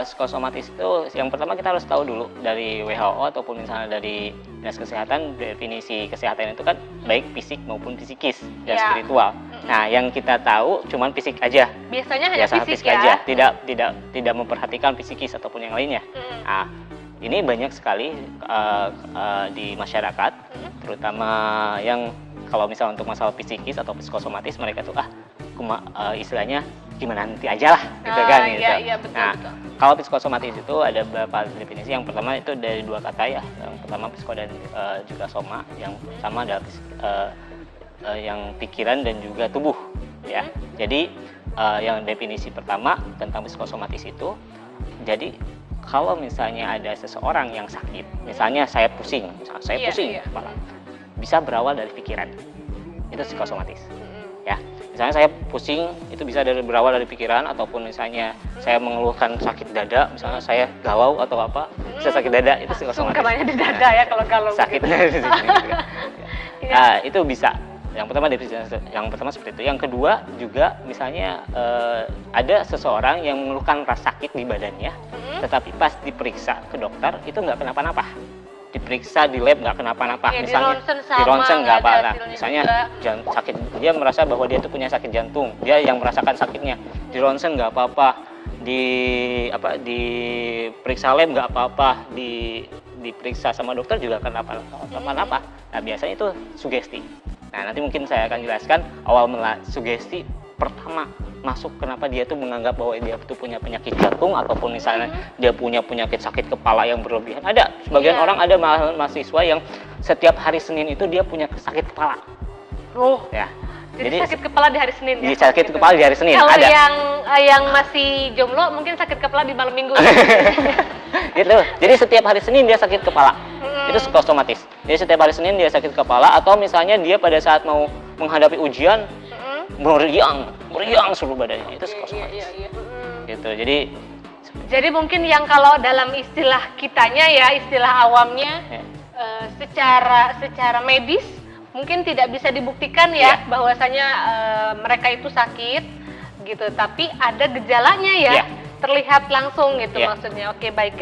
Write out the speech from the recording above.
Psikosomatis itu yang pertama kita harus tahu dulu dari WHO ataupun misalnya dari Dinas Kesehatan, definisi kesehatan itu kan baik fisik maupun psikis dan spiritual. Nah, yang kita tahu cuman fisik aja. Biasanya hanya fisik aja, tidak memperhatikan psikis ataupun yang lainnya. Nah, ini banyak sekali di masyarakat, terutama yang kalau misalnya untuk masalah psikis atau psikosomatis mereka tuh istilahnya gimana nanti aja lah gitu kan gitu. Iya, betul, Nah, betul. kalau psikosomatis itu ada beberapa definisi. Yang pertama itu dari dua kata ya. Yang pertama psiko dan juga soma. Yang sama adalah yang pikiran dan juga tubuh ya. Jadi yang definisi pertama tentang psikosomatis itu, jadi kalau misalnya ada seseorang yang sakit, misalnya saya pusing, kepala, bisa berawal dari pikiran. Itu psikosomatis. Ya. Misalnya saya pusing, itu bisa berawal dari pikiran, ataupun misalnya saya mengeluhkan sakit dada, misalnya saya galau atau apa, bisa sakit dada, itu psikosomatis. Sungkemannya di dada ya kalau galau. Sakitnya di sini. Nah, itu bisa. Yang pertama seperti itu. Yang kedua juga misalnya ada seseorang yang mengeluhkan rasa sakit di badannya, tetapi pas diperiksa ke dokter itu nggak kenapa-napa. Diperiksa di lab nggak kenapa-napa, Ya, misalnya di ronsen nggak apa-apa, misalnya sakit, dia merasa bahwa dia itu punya sakit jantung, dia yang merasakan sakitnya, di ronsen nggak apa-apa, diperiksa lab nggak apa-apa, diperiksa sama dokter juga kenapa-napa. Nah, biasanya itu sugesti. Nah, nanti mungkin saya akan jelaskan awal mula sugesti pertama masuk kenapa dia tuh menganggap bahwa dia tuh punya penyakit jantung ataupun misalnya dia punya penyakit sakit kepala yang berlebihan. Ada sebagian orang, ada mahasiswa yang setiap hari Senin itu dia punya sakit kepala. Ya. Jadi sakit kepala di hari Senin ya? Sakit kepala di hari Senin. Kalau ada. yang masih jomblo mungkin sakit kepala di malam minggu. Gitu. Jadi setiap hari Senin dia sakit kepala. Itu psikosomatis. Jadi setiap hari Senin dia sakit kepala, atau misalnya dia pada saat mau menghadapi ujian meriang seluruh badannya, itu psikosomatis. Gitu. Jadi mungkin yang kalau dalam istilah kitanya ya, istilah awamnya, secara medis mungkin tidak bisa dibuktikan ya bahwasanya mereka itu sakit gitu, tapi ada gejalanya ya, terlihat langsung gitu maksudnya. Oke, baik.